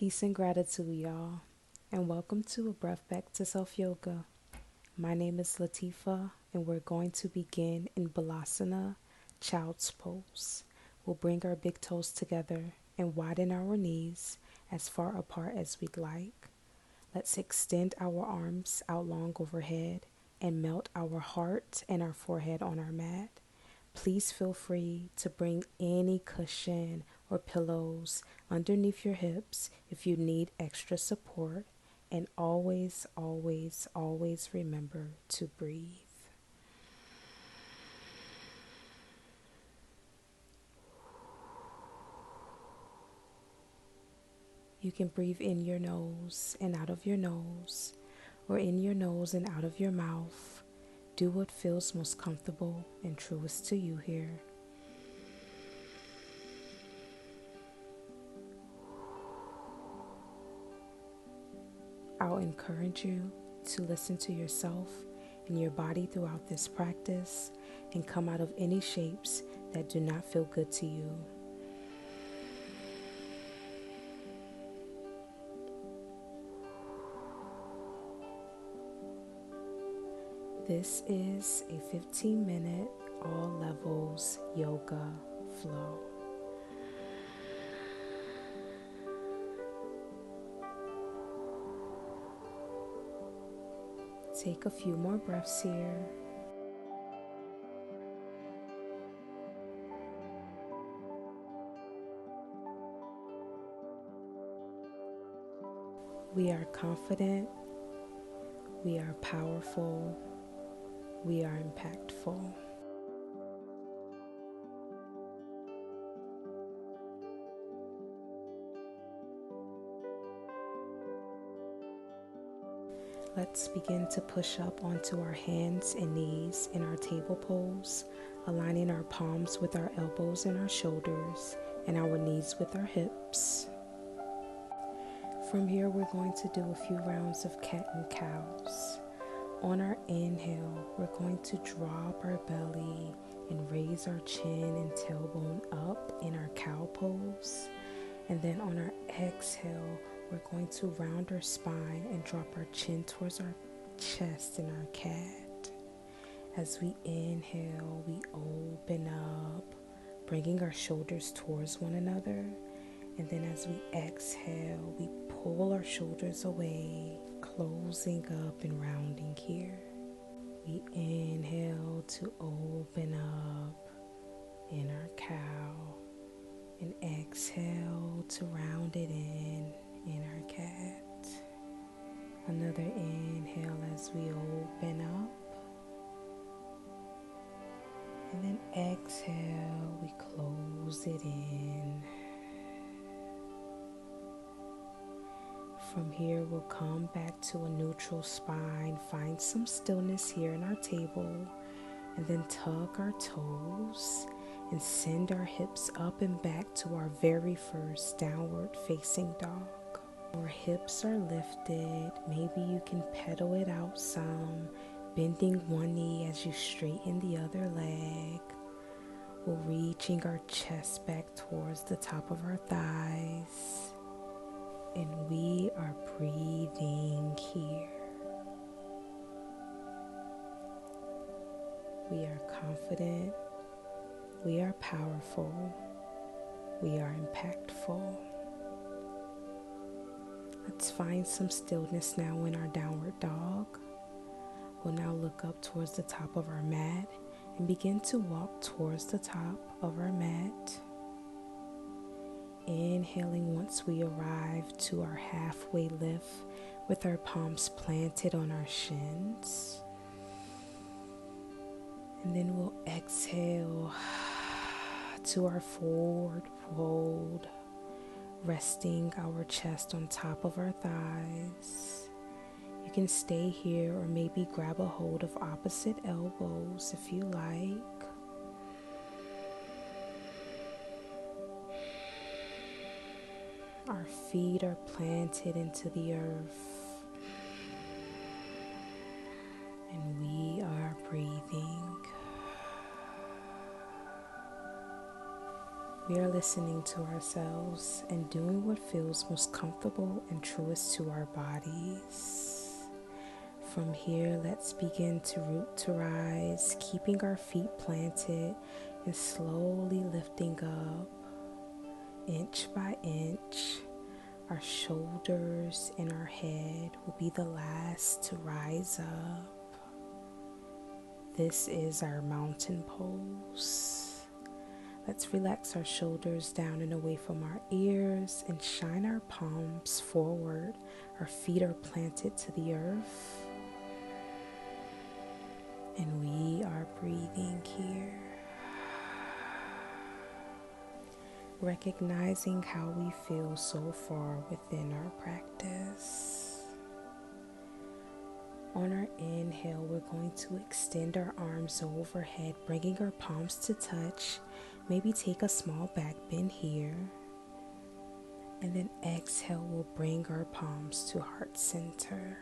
Peace and gratitude, y'all, and welcome to A Breath Back to Self Yoga. My name is Latifa, and we're going to begin in Balasana, Child's Pose. We'll bring our big toes together and widen our knees as far apart as we'd like. Let's extend our arms out long overhead and melt our heart and our forehead on our mat. Please feel free to bring any cushion or pillows underneath your hips if you need extra support. And always, always, always remember to breathe. You can breathe in your nose and out of your nose, or in your nose and out of your mouth. Do what feels most comfortable and truest to you here. I'll encourage you to listen to yourself and your body throughout this practice and come out of any shapes that do not feel good to you. This is a 15-minute all levels yoga flow. Take a few more breaths here. We are confident. We are powerful. We are impactful. Let's begin to push up onto our hands and knees in our table pose, aligning our palms with our elbows and our shoulders, and our knees with our hips. From here, we're going to do a few rounds of cat and cows. On our inhale, we're going to drop our belly and raise our chin and tailbone up in our cow pose. And then on our exhale, we're going to round our spine and drop our chin towards our chest in our cat. As we inhale, we open up, bringing our shoulders towards one another. And then as we exhale, we pull our shoulders away, closing up and rounding here. We inhale to open up in our cow and exhale to round it in our cat. Another inhale as we open up, and then exhale, we close it in. From here, we'll come back to a neutral spine, find some stillness here in our table, and then tuck our toes and send our hips up and back to our very first downward facing dog. Our hips are lifted. Maybe you can pedal it out some, bending one knee as you straighten the other leg. We're reaching our chest back towards the top of our thighs. And we are breathing here. We are confident. We are powerful. We are impactful. Let's find some stillness now in our downward dog. We'll now look up towards the top of our mat and begin to walk towards the top of our mat. Inhaling once we arrive to our halfway lift with our palms planted on our shins. And then we'll exhale to our forward fold, resting our chest on top of our thighs. You can stay here or maybe grab a hold of opposite elbows if you like. Our feet are planted into the earth, and we are breathing. We are listening to ourselves and doing what feels most comfortable and truest to our bodies. From here, let's begin to root to rise, keeping our feet planted and slowly lifting up, inch by inch. Our shoulders and our head will be the last to rise up. This is our mountain pose. Let's relax our shoulders down and away from our ears and shine our palms forward. Our feet are planted to the earth. And we are breathing here. Recognizing how we feel so far within our practice. On our inhale, we're going to extend our arms overhead, bringing our palms to touch. Maybe take a small back bend here. And then exhale, we'll bring our palms to heart center.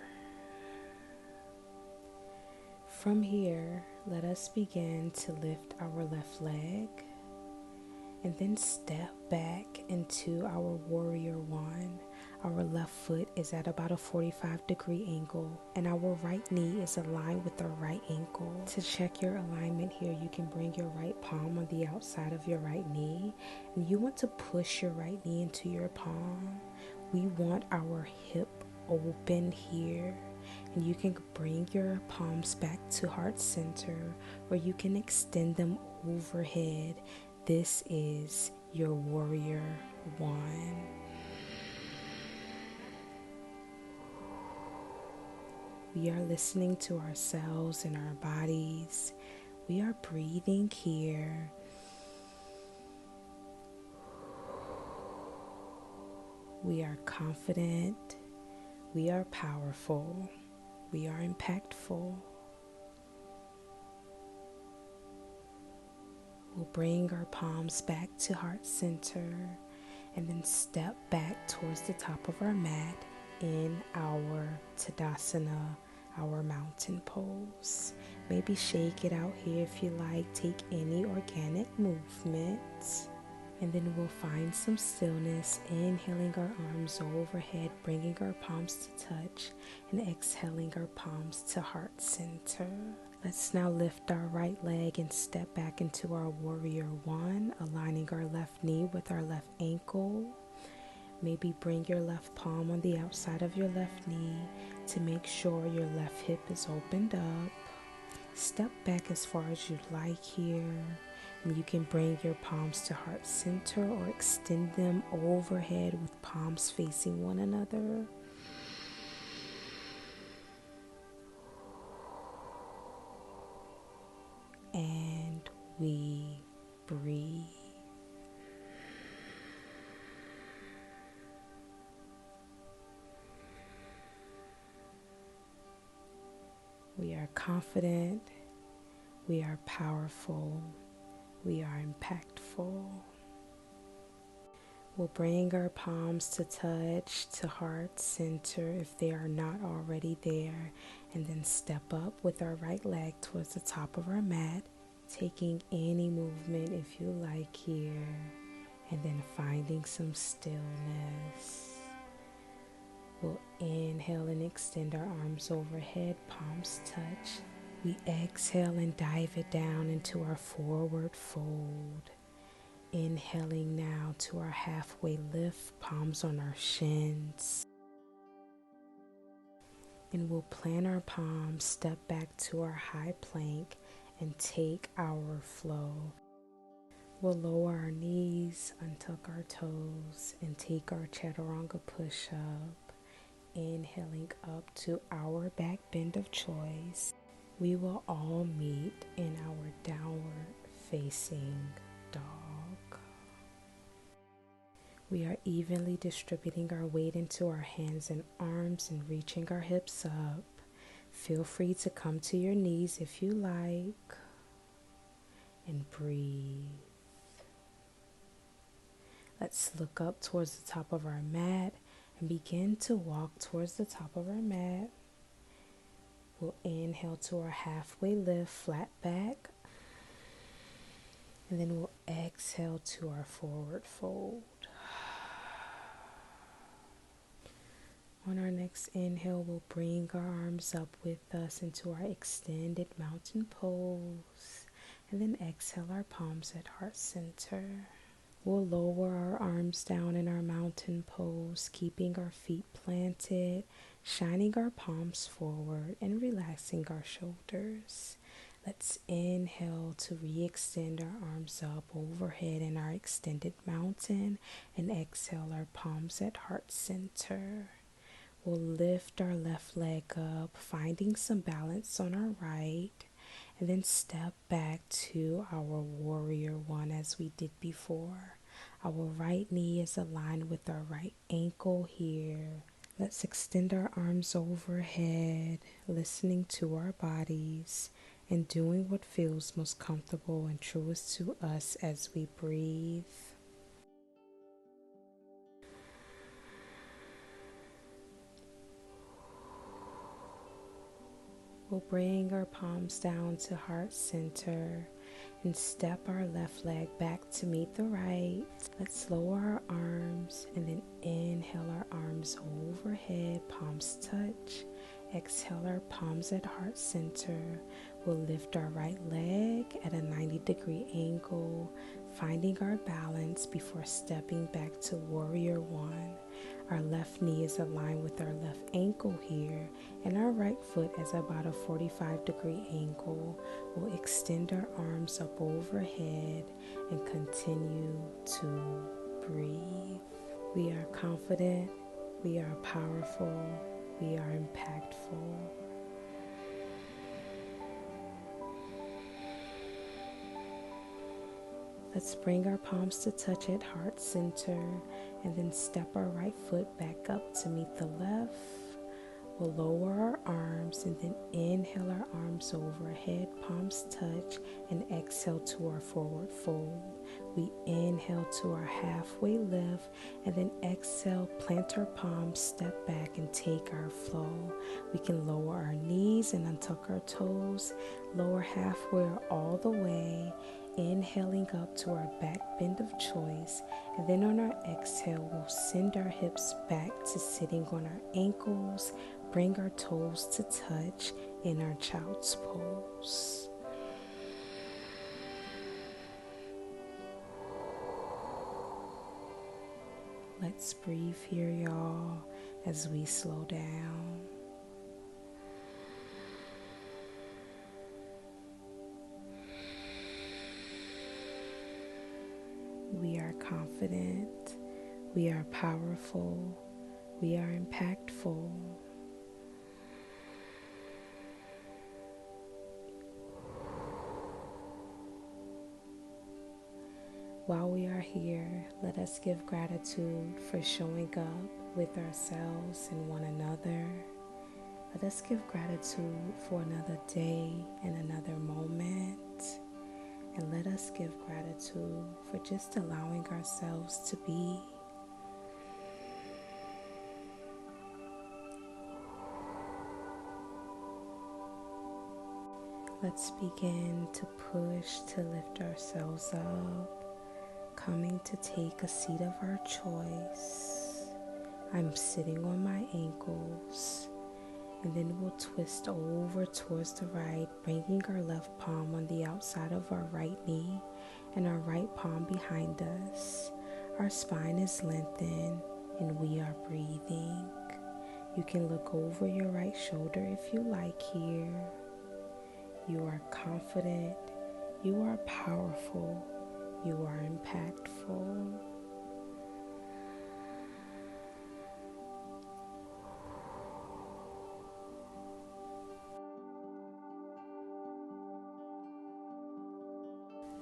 From here, let us begin to lift our left leg and then step back into our warrior one. Our left foot is at about a 45-degree angle and our right knee is aligned with our right ankle. To check your alignment here, you can bring your right palm on the outside of your right knee and you want to push your right knee into your palm. We want our hip open here. And you can bring your palms back to heart center or you can extend them overhead. This is your warrior one. We are listening to ourselves and our bodies. We are breathing here. We are confident. We are powerful. We are impactful. We'll bring our palms back to heart center and then step back towards the top of our mat in our Tadasana, our mountain pose. Maybe shake it out here if you like. Take any organic movement. And then we'll find some stillness, inhaling our arms overhead, bringing our palms to touch, and exhaling our palms to heart center. Let's now lift our right leg and step back into our warrior one, aligning our left knee with our left ankle. Maybe bring your left palm on the outside of your left knee to make sure your left hip is opened up. Step back as far as you'd like here. And you can bring your palms to heart center or extend them overhead with palms facing one another. And we breathe. We are confident. We are powerful. We are impactful. We'll bring our palms to touch to heart center if they are not already there, and then step up with our right leg towards the top of our mat, taking any movement if you like here, and then finding some stillness. We'll inhale and extend our arms overhead, palms touch. We exhale and dive it down into our forward fold. Inhaling now to our halfway lift, palms on our shins. And we'll plant our palms, step back to our high plank, and take our flow. We'll lower our knees, untuck our toes, and take our chaturanga push-up. Inhaling up to our back bend of choice. We will all meet in our downward facing dog. We are evenly distributing our weight into our hands and arms and reaching our hips up. Feel free to come to your knees if you like. And breathe. Let's look up towards the top of our mat and begin to walk towards the top of our mat. We'll inhale to our halfway lift, flat back. And then we'll exhale to our forward fold. On our next inhale, we'll bring our arms up with us into our extended mountain pose. And then exhale our palms at heart center. We'll lower our arms down in our mountain pose, keeping our feet planted, shining our palms forward, and relaxing our shoulders. Let's inhale to re-extend our arms up overhead in our extended mountain, and exhale our palms at heart center. We'll lift our left leg up, finding some balance on our right, and then step back to our warrior one as we did before. Our right knee is aligned with our right ankle here. Let's extend our arms overhead, listening to our bodies and doing what feels most comfortable and truest to us as we breathe. We'll bring our palms down to heart center and step our left leg back to meet the right. Let's lower our arms and then inhale our arms overhead, palms touch. Exhale our palms at heart center. We'll lift our right leg at a 90-degree angle, finding our balance before stepping back to warrior one. Our left knee is aligned with our left ankle here, and our right foot is about a 45-degree angle. We'll extend our arms up overhead and continue to breathe. We are confident, we are powerful, we are impactful. Let's bring our palms to touch at heart center and then step our right foot back up to meet the left. We'll lower our arms and then inhale our arms overhead, palms touch, and exhale to our forward fold. We inhale to our halfway lift and then exhale, plant our palms, step back, and take our flow. We can lower our knees and untuck our toes, lower halfway or all the way, inhaling up to our back bend of choice, and then on our exhale, we'll send our hips back to sitting on our ankles, bring our toes to touch in our child's pose. Let's breathe here, y'all, as we slow down. We are confident, we are powerful, we are impactful. While we are here, let us give gratitude for showing up with ourselves and one another. Let us give gratitude for another day and another moment. And let us give gratitude for just allowing ourselves to be. Let's begin to push to lift ourselves up, coming to take a seat of our choice. I'm sitting on my ankles. And then we'll twist over towards the right, bringing our left palm on the outside of our right knee and our right palm behind us. Our spine is lengthened and we are breathing. You can look over your right shoulder if you like here. You are confident, you are powerful, you are impactful.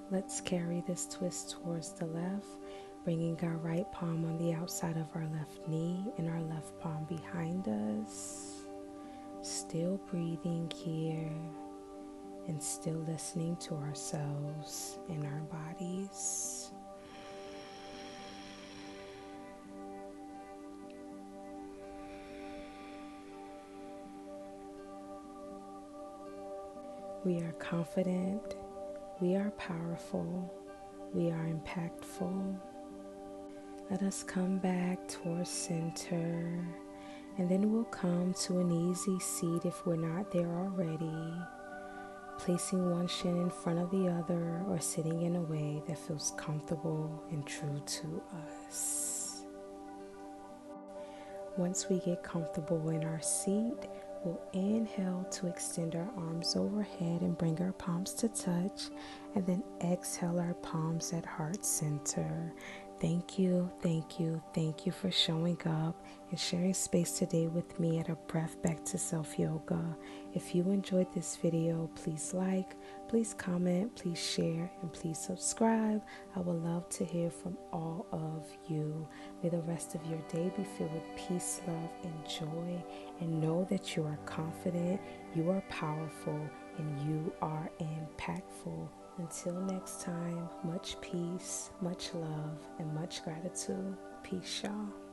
Let's carry this twist towards the left, bringing our right palm on the outside of our left knee and our left palm behind us. Still breathing here and still listening to ourselves and our bodies. We are confident. We are powerful, We are impactful. Let us come back towards center, and then we'll come to an easy seat if we're not there already, placing one shin in front of the other or sitting in a way that feels comfortable and true to us. Once we get comfortable in our seat, we'll inhale to extend our arms overhead and bring our palms to touch, and then exhale our palms at heart center. Thank you, thank you, thank you for showing up and sharing space today with me at a Breath Back to Self Yoga. If you enjoyed this video, please like, please comment, please share, and please subscribe. I would love to hear from all of you. May the rest of your day be filled with peace, love, and joy. And know that you are confident, you are powerful, and you are impactful. Until next time, much peace, much love, and much gratitude. Peace, y'all.